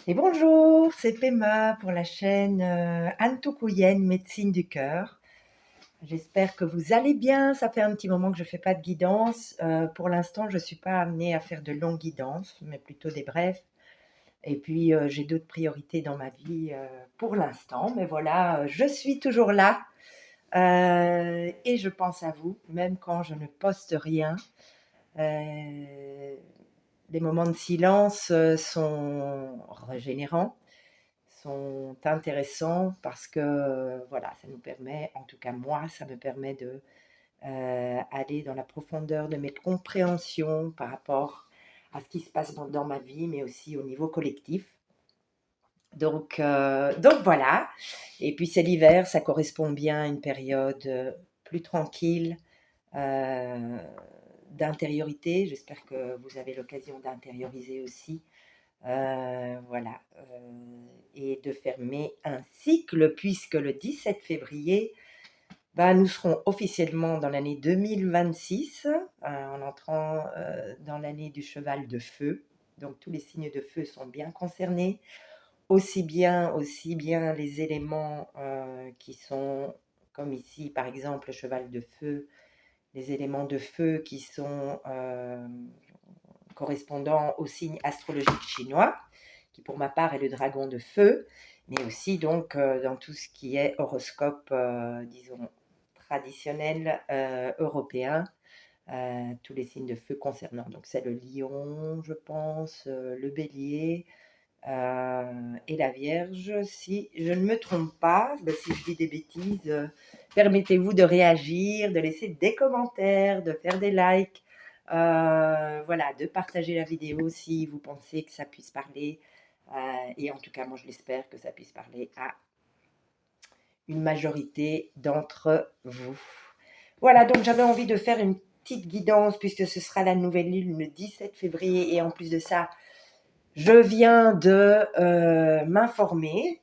Et bonjour, c'est Pema pour la chaîne Anne Toukouyenne, médecine du cœur. J'espère que vous allez bien. Ça fait un petit moment que je ne fais pas de guidance. Pour l'instant, je ne suis pas amenée à faire de longues guidances, mais plutôt des brèves. Et puis, j'ai d'autres priorités dans ma vie pour l'instant. Mais voilà, je suis toujours là et je pense à vous, même quand je ne poste rien. Euh, les moments de silence sont régénérants, sont intéressants parce que voilà, ça nous permet, en tout cas moi, ça me permet de aller dans la profondeur de mes compréhensions par rapport à ce qui se passe dans ma vie, mais aussi au niveau collectif. Donc voilà. Et puis c'est l'hiver, ça correspond bien à une période plus tranquille, euh, d'intériorité. J'espère que vous avez l'occasion d'intérioriser aussi. Voilà, et de fermer un cycle puisque le 17 février, bah, nous serons officiellement dans l'année 2026, en entrant dans l'année du cheval de feu. Donc tous les signes de feu sont bien concernés, aussi bien les éléments qui sont, comme ici par exemple le cheval de feu, les éléments de feu qui sont correspondant au signe astrologique chinois, qui pour ma part est le dragon de feu, mais aussi donc dans tout ce qui est horoscope, disons, traditionnel européen, tous les signes de feu concernant. Donc c'est le lion, je pense, le bélier et la vierge, si je ne me trompe pas. Ben, si je dis des bêtises, permettez-vous de réagir, de laisser des commentaires, de faire des likes. Voilà, de partager la vidéo si vous pensez que ça puisse parler. Et en tout cas, moi, je l'espère que ça puisse parler à une majorité d'entre vous. Voilà, donc j'avais envie de faire une petite guidance puisque ce sera la nouvelle lune le 17 février. Et en plus de ça, je viens de m'informer,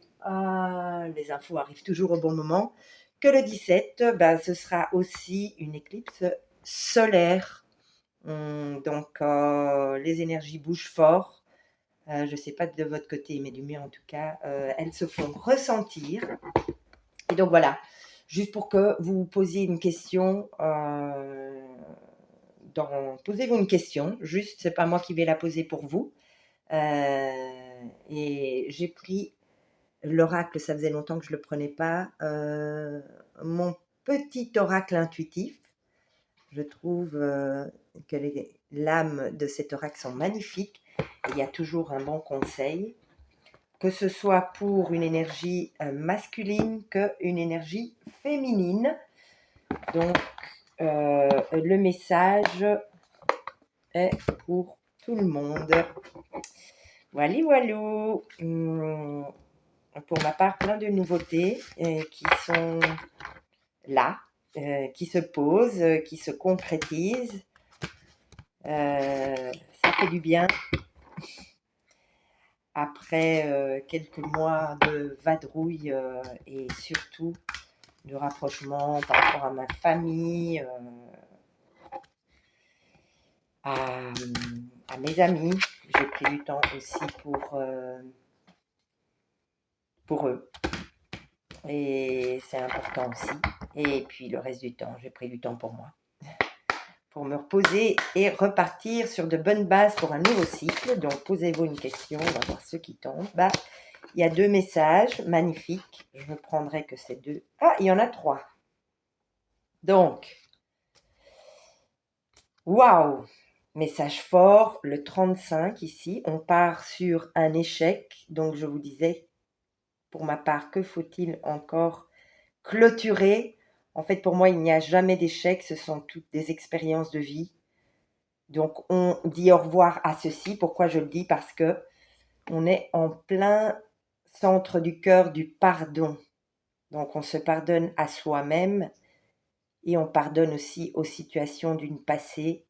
les infos arrivent toujours au bon moment, que le 17, ben, ce sera aussi une éclipse solaire. Donc, les énergies bougent fort. Je ne sais pas de votre côté, mais du mien en tout cas, elles se font ressentir. Et donc voilà, juste pour que vous vous posiez une question, posez-vous une question, juste, c'est pas moi qui vais la poser pour vous. Et j'ai pris l'oracle, ça faisait longtemps que je ne le prenais pas, mon petit oracle intuitif. Je trouve que les lames de cet oracle sont magnifiques. Il y a toujours un bon conseil, que ce soit pour une énergie masculine qu'une énergie féminine. Donc, le message est pour tout le monde. Voilà, voilou. Pour ma part, plein de nouveautés qui sont là, qui se posent, qui se concrétisent. Ça fait du bien. Après quelques mois de vadrouille et surtout de rapprochement par rapport à ma famille, à, à mes amis, j'ai pris du temps aussi pour eux. Et c'est important aussi. Et puis le reste du temps, j'ai pris du temps pour moi, pour me reposer et repartir sur de bonnes bases pour un nouveau cycle. Donc posez-vous une question, on va voir ce qui tombe. Bah, il y a 2 messages magnifiques. Je ne prendrai que ces 2. Ah, il y en a 3. Donc, waouh! Message fort, le 35 ici. On part sur un échec. Donc je vous disais, pour ma part, que faut-il encore clôturer? En fait, pour moi, il n'y a jamais d'échec. Ce sont toutes des expériences de vie. Donc, on dit au revoir à ceci. Pourquoi je le dis? Parce que on est en plein centre du cœur du pardon. Donc, on se pardonne à soi-même et on pardonne aussi aux situations du passé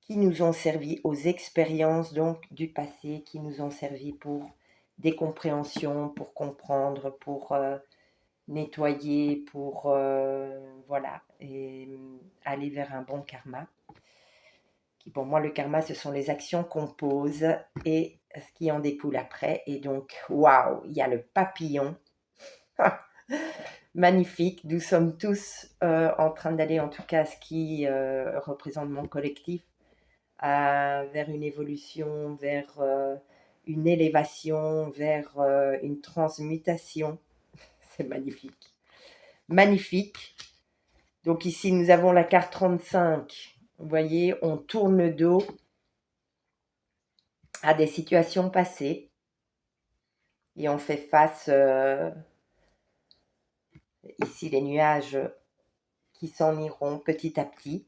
qui nous ont servi, aux expériences donc du passé qui nous ont servi pour des compréhensions, pour comprendre, pour nettoyer, pour voilà, et aller vers un bon karma qui pour moi, le karma, ce sont les actions qu'on pose et ce qui en découle après. Et donc, waouh, il y a le papillon. Magnifique, nous sommes tous en train d'aller, en tout cas ce qui représente mon collectif, vers une évolution, vers une élévation, vers une transmutation. C'est magnifique. Magnifique. Donc ici, nous avons la carte 35. Vous voyez, on tourne le dos à des situations passées et on fait face, ici les nuages qui s'en iront petit à petit.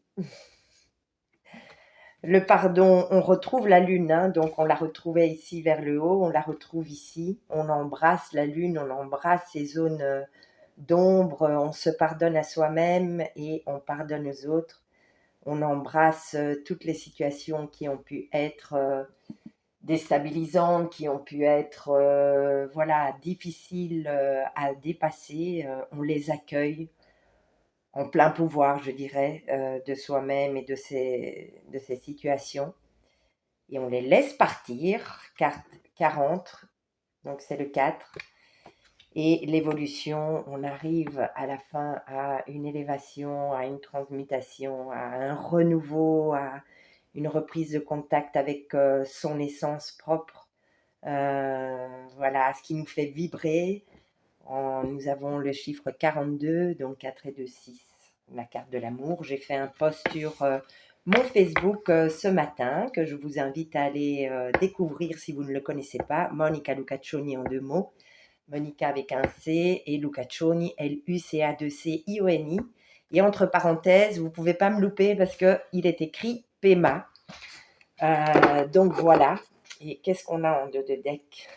Le pardon, on retrouve la lune, hein, donc on la retrouvait ici vers le haut, on la retrouve ici, on embrasse la lune, on embrasse ces zones d'ombre, on se pardonne à soi-même et on pardonne aux autres, on embrasse toutes les situations qui ont pu être déstabilisantes, qui ont pu être voilà, difficiles à dépasser, on les accueille en plein pouvoir, je dirais, de soi-même et de ces situations. Et on les laisse partir, carte 40, donc c'est le 4. Et l'évolution, on arrive à la fin à une élévation, à une transmutation, à un renouveau, à une reprise de contact avec son essence propre. Voilà, ce qui nous fait vibrer. Nous avons le chiffre 42, donc 4 et 2, 6, la carte de l'amour. J'ai fait un post sur mon Facebook ce matin que je vous invite à aller découvrir si vous ne le connaissez pas. Monica Lucaccioni en 2 mots. Monica avec un C et Lucaccioni, Luca2CIONI. Et entre parenthèses, vous ne pouvez pas me louper parce qu'il est écrit PEMA. Donc voilà. Et qu'est-ce qu'on a en 2 de deck?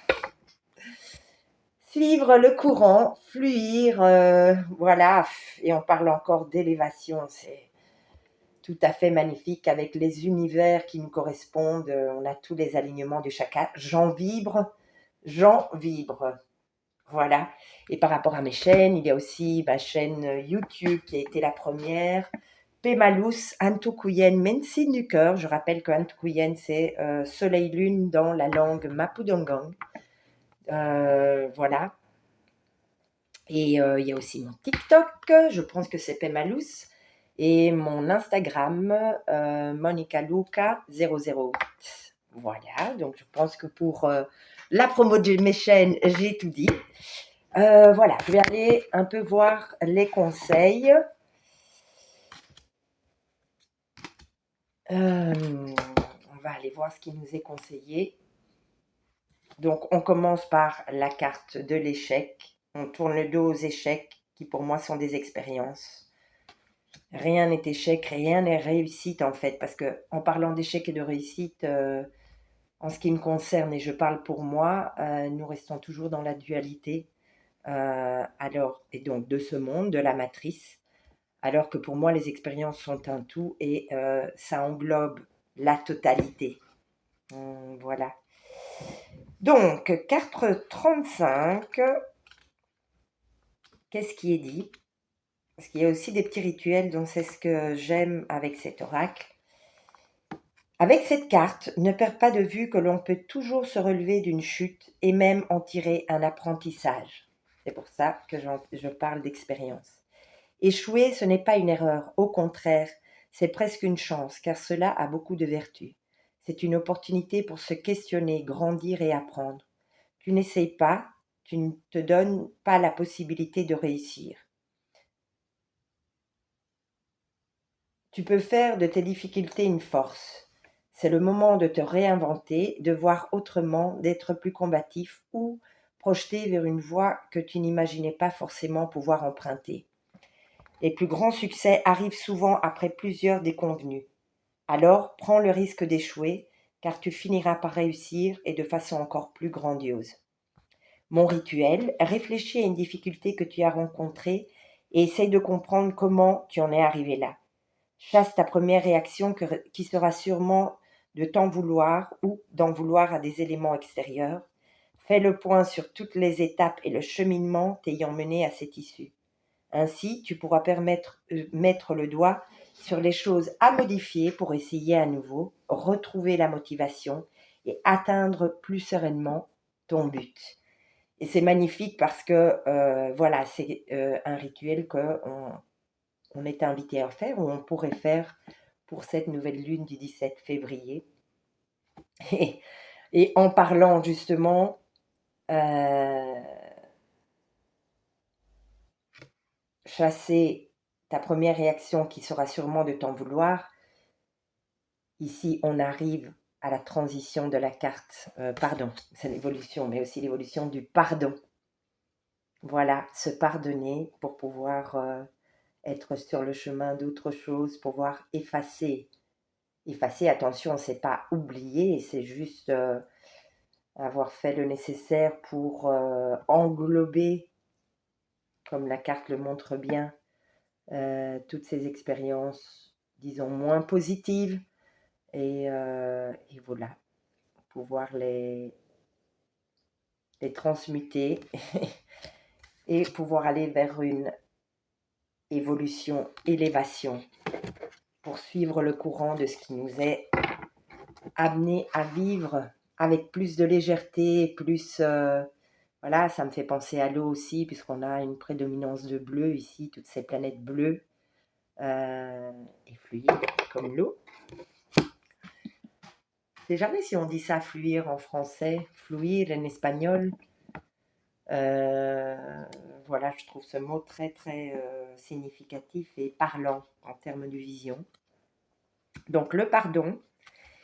Suivre le courant, fluir, voilà. Et on parle encore d'élévation, c'est tout à fait magnifique avec les univers qui nous correspondent. On a tous les alignements du chakra. J'en vibre. Voilà. Et par rapport à mes chaînes, il y a aussi ma chaîne YouTube qui a été la première. Pemalus Antukuyen Mensin du cœur. Je rappelle que Antukuyen, c'est soleil-lune dans la langue Mapudungun. Voilà. Et il y a aussi mon TikTok, je pense que c'est Pemalus. Et mon Instagram, Monica Luca 008. Voilà, donc je pense que pour la promo de mes chaînes, j'ai tout dit. Voilà, je vais aller un peu voir les conseils. On va aller voir ce qui nous est conseillé. Donc, on commence par la carte de l'échec. On tourne le dos aux échecs qui, pour moi, sont des expériences. Rien n'est échec, rien n'est réussite, en fait. Parce que en parlant d'échec et de réussite, en ce qui me concerne, et je parle pour moi, nous restons toujours dans la dualité. Alors, et donc, de ce monde, de la matrice. Alors que pour moi, les expériences sont un tout et ça englobe la totalité. Voilà. Donc, carte 35, qu'est-ce qui est dit? Parce qu'il y a aussi des petits rituels, donc c'est ce que j'aime avec cet oracle. Avec cette carte, ne perds pas de vue que l'on peut toujours se relever d'une chute et même en tirer un apprentissage. C'est pour ça que je parle d'expérience. Échouer, ce n'est pas une erreur, au contraire, c'est presque une chance, car cela a beaucoup de vertus. C'est une opportunité pour se questionner, grandir et apprendre. Tu n'essayes pas, tu ne te donnes pas la possibilité de réussir. Tu peux faire de tes difficultés une force. C'est le moment de te réinventer, de voir autrement, d'être plus combatif ou projeté vers une voie que tu n'imaginais pas forcément pouvoir emprunter. Les plus grands succès arrivent souvent après plusieurs déconvenues. Alors, prends le risque d'échouer, car tu finiras par réussir et de façon encore plus grandiose. Mon rituel, réfléchis à une difficulté que tu as rencontrée et essaye de comprendre comment tu en es arrivé là. Chasse ta première réaction qui sera sûrement de t'en vouloir ou d'en vouloir à des éléments extérieurs. Fais le point sur toutes les étapes et le cheminement t'ayant mené à cette issue. Ainsi, tu pourras mettre le doigt sur les choses à modifier pour essayer à nouveau, retrouver la motivation et atteindre plus sereinement ton but. Et c'est magnifique parce que voilà, c'est un rituel on est invité à faire ou on pourrait faire pour cette nouvelle lune du 17 février. Et, et en parlant justement, chasser ta première réaction qui sera sûrement de t'en vouloir. Ici, on arrive à la transition de la carte, pardon, c'est l'évolution, mais aussi l'évolution du pardon. Voilà, se pardonner pour pouvoir être sur le chemin d'autre chose, pouvoir effacer. Effacer, attention, c'est pas oublier, c'est juste avoir fait le nécessaire pour englober, comme la carte le montre bien, toutes ces expériences, disons, moins positives, et voilà, pouvoir les transmuter et pouvoir aller vers une évolution, élévation, pour suivre le courant de ce qui nous est amené à vivre avec plus de légèreté, plus... voilà, ça me fait penser à l'eau aussi, puisqu'on a une prédominance de bleu ici, toutes ces planètes bleues et fluides comme l'eau. Je ne sais jamais si on dit ça fluir en français, fluir en espagnol. Voilà, je trouve ce mot très très significatif et parlant en termes de vision. Donc le pardon,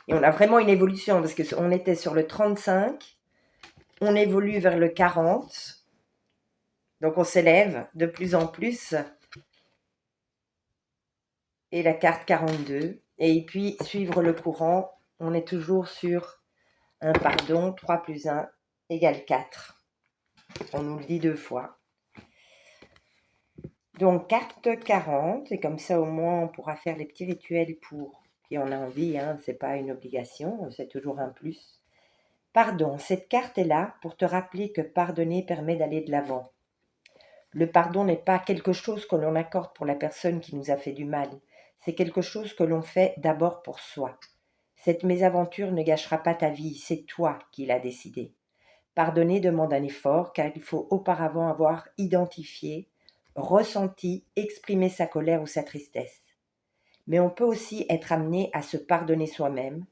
et on a vraiment une évolution parce qu'on était sur le 35, on évolue vers le 40, donc on s'élève de plus en plus, et la carte 42, et puis suivre le courant, on est toujours sur un pardon, 3 plus 1 égale 4. On nous le dit 2 fois. Donc, carte 40, et comme ça au moins on pourra faire les petits rituels pour qui en a envie, hein, c'est pas une obligation, c'est toujours un plus. Pardon, cette carte est là pour te rappeler que pardonner permet d'aller de l'avant. Le pardon n'est pas quelque chose que l'on accorde pour la personne qui nous a fait du mal, c'est quelque chose que l'on fait d'abord pour soi. Cette mésaventure ne gâchera pas ta vie, c'est toi qui l'as décidé. Pardonner demande un effort car il faut auparavant avoir identifié, ressenti, exprimé sa colère ou sa tristesse. Mais on peut aussi être amené à se pardonner soi-même.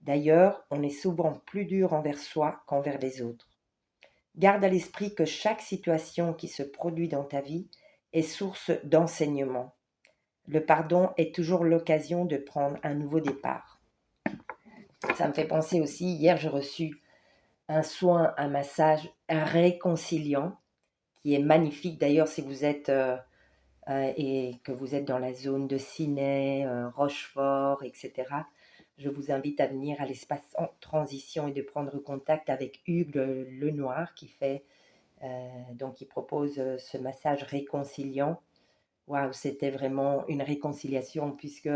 D'ailleurs, on est souvent plus dur envers soi qu'envers les autres. Garde à l'esprit que chaque situation qui se produit dans ta vie est source d'enseignement. Le pardon est toujours l'occasion de prendre un nouveau départ. Ça me fait penser aussi, hier j'ai reçu un soin, un massage réconciliant qui est magnifique. D'ailleurs, si vous êtes et que vous êtes dans la zone de Ciney, Rochefort, etc., je vous invite à venir à l'espace en transition et de prendre contact avec Hugues Lenoir qui fait donc qui propose ce massage réconciliant. Waouh, c'était vraiment une réconciliation puisque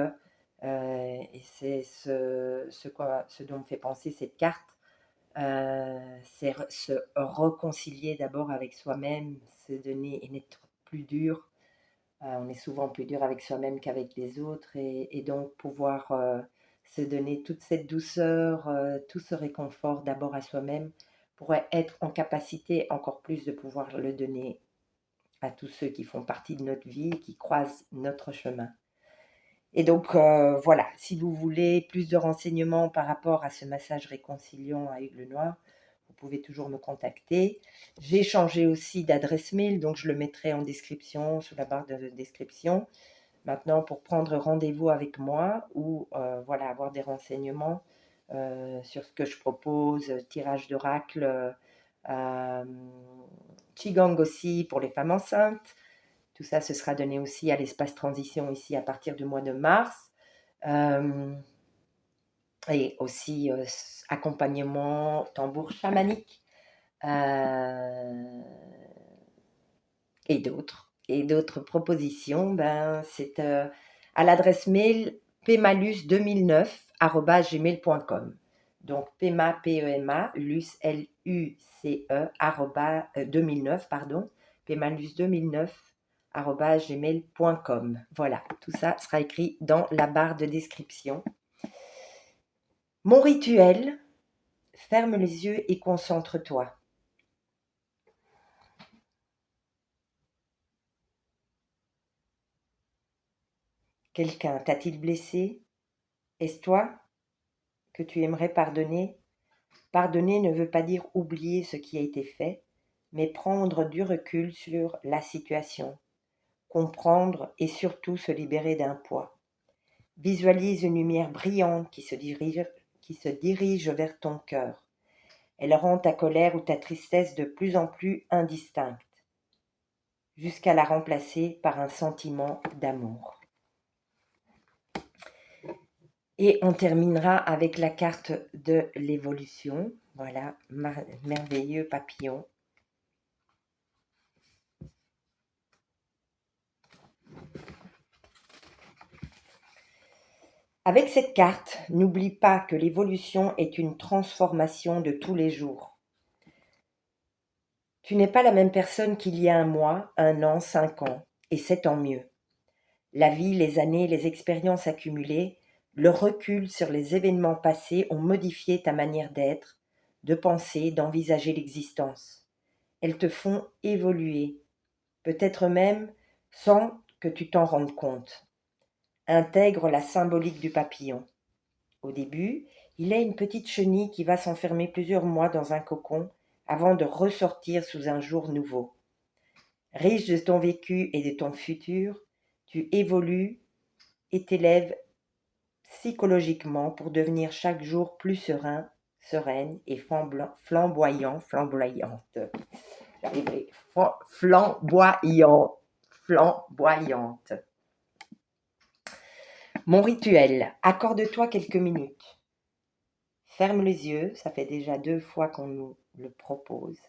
et c'est ce dont me fait penser cette carte. C'est se réconcilier d'abord avec soi-même, se donner et n'être plus dur. On est souvent plus dur avec soi-même qu'avec les autres et donc pouvoir se donner toute cette douceur, tout ce réconfort d'abord à soi-même pour être en capacité encore plus de pouvoir le donner à tous ceux qui font partie de notre vie, qui croisent notre chemin. Et donc voilà, si vous voulez plus de renseignements par rapport à ce massage réconciliant à Hugues Lenoir, vous pouvez toujours me contacter. J'ai changé aussi d'adresse mail, donc je le mettrai en description, sous la barre de description. Maintenant, pour prendre rendez-vous avec moi ou voilà, avoir des renseignements sur ce que je propose, tirage d'oracle, Qigong aussi pour les femmes enceintes. Tout ça, ce sera donné aussi à l'espace transition ici à partir du mois de mars. Et aussi accompagnement tambour chamanique et d'autres propositions. Ben, c'est à l'adresse mail pmalus2009@gmail.com. Donc pema, P-E-M-A, lus, L-U-C-E, 2009, pardon, pmalus2009 gmail.com. Voilà, tout ça sera écrit dans la barre de description. Mon rituel, ferme les yeux et concentre-toi. Quelqu'un t'a-t-il blessé? Est-ce toi que tu aimerais pardonner? Pardonner ne veut pas dire oublier ce qui a été fait, mais prendre du recul sur la situation, comprendre et surtout se libérer d'un poids. Visualise une lumière brillante qui se dirige vers ton cœur. Elle rend ta colère ou ta tristesse de plus en plus indistincte, jusqu'à la remplacer par un sentiment d'amour. Et on terminera avec la carte de l'évolution. Voilà, merveilleux papillon. Avec cette carte, n'oublie pas que l'évolution est une transformation de tous les jours. Tu n'es pas la même personne qu'il y a un mois, un an, 5 ans, et c'est tant mieux. La vie, les années, les expériences accumulées, le recul sur les événements passés ont modifié ta manière d'être, de penser, d'envisager l'existence. Elles te font évoluer, peut-être même sans que tu t'en rendes compte. Intègre la symbolique du papillon. Au début, il est une petite chenille qui va s'enfermer plusieurs mois dans un cocon avant de ressortir sous un jour nouveau. Riche de ton vécu et de ton futur, tu évolues et t'élèves psychologiquement pour devenir chaque jour plus serein, sereine et flamboyante. J'arriverai. Flamboyante. Mon rituel, accorde-toi quelques minutes. Ferme les yeux, ça fait déjà 2 fois qu'on nous le propose.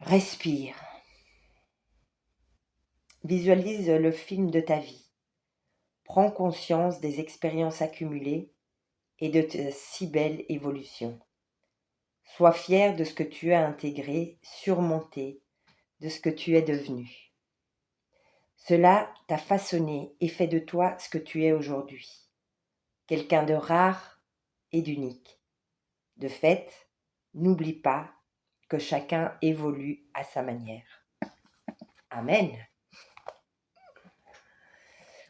Respire. Visualise le film de ta vie. Prends conscience des expériences accumulées et de ta si belle évolution. Sois fier de ce que tu as intégré, surmonté, de ce que tu es devenu. Cela t'a façonné et fait de toi ce que tu es aujourd'hui. Quelqu'un de rare et d'unique. De fait, n'oublie pas que chacun évolue à sa manière. Amen.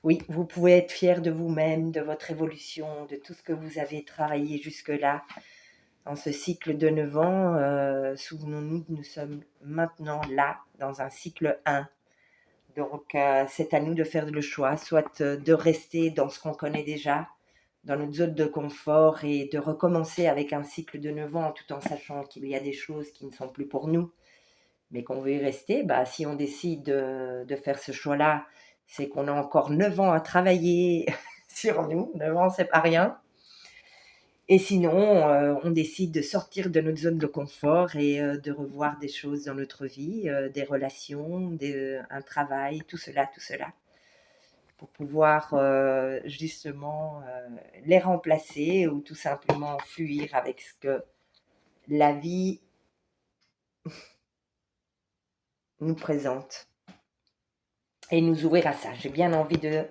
Oui, vous pouvez être fier de vous-même, de votre évolution, de tout ce que vous avez travaillé jusque-là. Dans ce cycle de 9 ans, souvenons-nous que nous sommes maintenant là, dans un cycle 1. Donc, c'est à nous de faire le choix, soit de rester dans ce qu'on connaît déjà, dans notre zone de confort, et de recommencer avec un cycle de 9 ans, tout en sachant qu'il y a des choses qui ne sont plus pour nous, mais qu'on veut y rester. Si on décide de faire ce choix-là, c'est qu'on a encore 9 ans à travailler sur nous. 9 ans, c'est pas rien. Et sinon, on décide de sortir de notre zone de confort et de revoir des choses dans notre vie, des relations, un travail, tout cela, pour pouvoir justement les remplacer ou tout simplement fuir avec ce que la vie nous présente et nous ouvrir à ça. J'ai bien envie de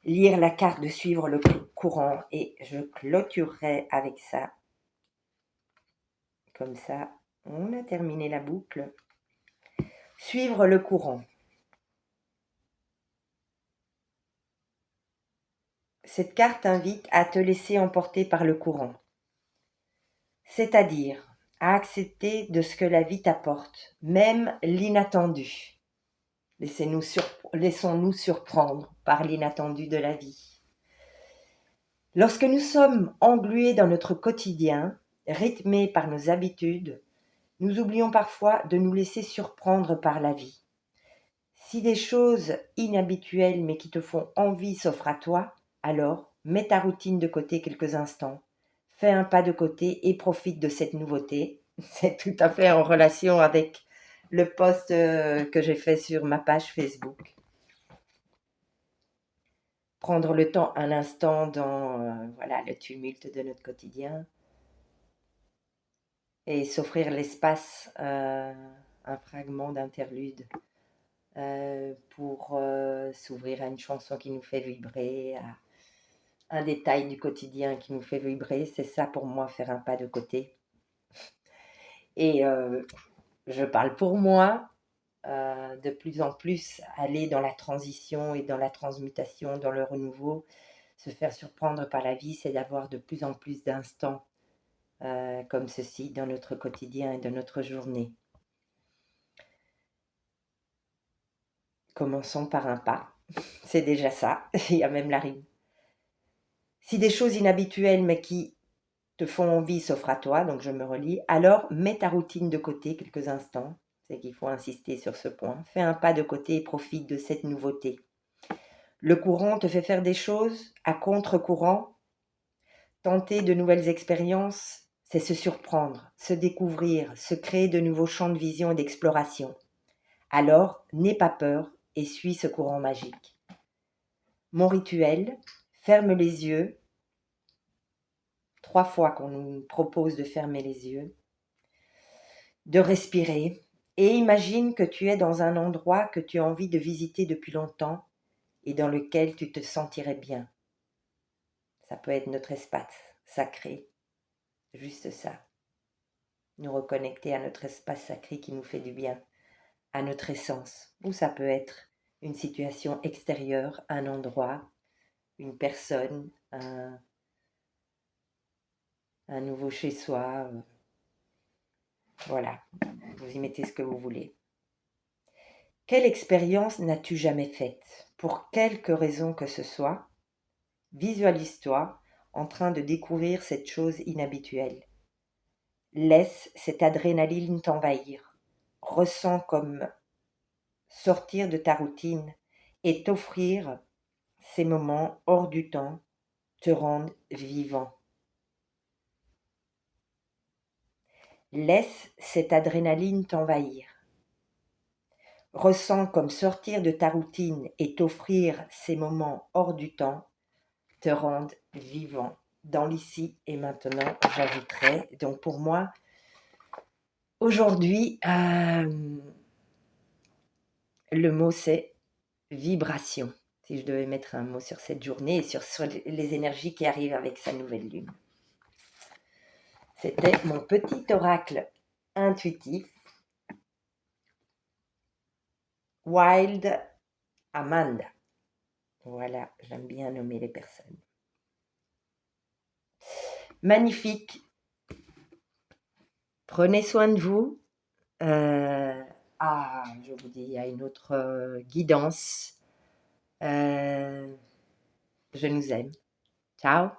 lire la carte, de suivre le courant, et je clôturerai avec ça. Comme ça, on a terminé la boucle. Suivre le courant. Cette carte invite à te laisser emporter par le courant, c'est-à-dire à accepter de ce que la vie t'apporte, même l'inattendu. Laissons-nous surprendre par l'inattendu de la vie. Lorsque nous sommes englués dans notre quotidien, rythmés par nos habitudes, nous oublions parfois de nous laisser surprendre par la vie. Si des choses inhabituelles mais qui te font envie s'offrent à toi, alors mets ta routine de côté quelques instants. Fais un pas de côté et profite de cette nouveauté. C'est tout à fait en relation avec le post que j'ai fait sur ma page Facebook. Prendre le temps un instant dans le tumulte de notre quotidien et s'offrir l'espace, un fragment d'interlude pour s'ouvrir à une chanson qui nous fait vibrer, à un détail du quotidien qui nous fait vibrer. C'est ça pour moi, faire un pas de côté. Et je parle pour moi, de plus en plus aller dans la transition et dans la transmutation, dans le renouveau, se faire surprendre par la vie, c'est d'avoir de plus en plus d'instants comme ceci dans notre quotidien et dans notre journée. Commençons par un pas, c'est déjà ça, il y a même la rime. Si des choses inhabituelles mais qui te font envie s'offrent à toi, donc je me relis, alors mets ta routine de côté quelques instants, c'est qu'il faut insister sur ce point, fais un pas de côté et profite de cette nouveauté. Le courant te fait faire des choses à contre-courant, tenter de nouvelles expériences, c'est se surprendre, se découvrir, se créer de nouveaux champs de vision et d'exploration. Alors, n'aie pas peur et suis ce courant magique. Mon rituel, ferme les yeux, 3 fois qu'on nous propose de fermer les yeux, de respirer et imagine que tu es dans un endroit que tu as envie de visiter depuis longtemps et dans lequel tu te sentirais bien. Ça peut être notre espace sacré, juste ça. Nous reconnecter à notre espace sacré qui nous fait du bien, à notre essence. Ou ça peut être une situation extérieure, un endroit, une personne, un nouveau chez soi. Voilà, vous y mettez ce que vous voulez. Quelle expérience n'as-tu jamais faite? Pour quelque raison que ce soit, visualise-toi en train de découvrir cette chose inhabituelle. Laisse cette adrénaline t'envahir. Ressens comme sortir de ta routine et t'offrir ces moments hors du temps te rendent vivant. Laisse cette adrénaline t'envahir. Ressens comme sortir de ta routine et t'offrir ces moments hors du temps te rendent vivant. Dans l'ici et maintenant, j'ajouterais. Donc pour moi, aujourd'hui, le mot c'est vibration. Si je devais mettre un mot sur cette journée et sur les énergies qui arrivent avec sa nouvelle lune. C'était mon petit oracle intuitif. Wild Amanda. Voilà, j'aime bien nommer les personnes. Magnifique. Prenez soin de vous. Je vous dis, il y a une autre guidance. Je nous aime. Ciao.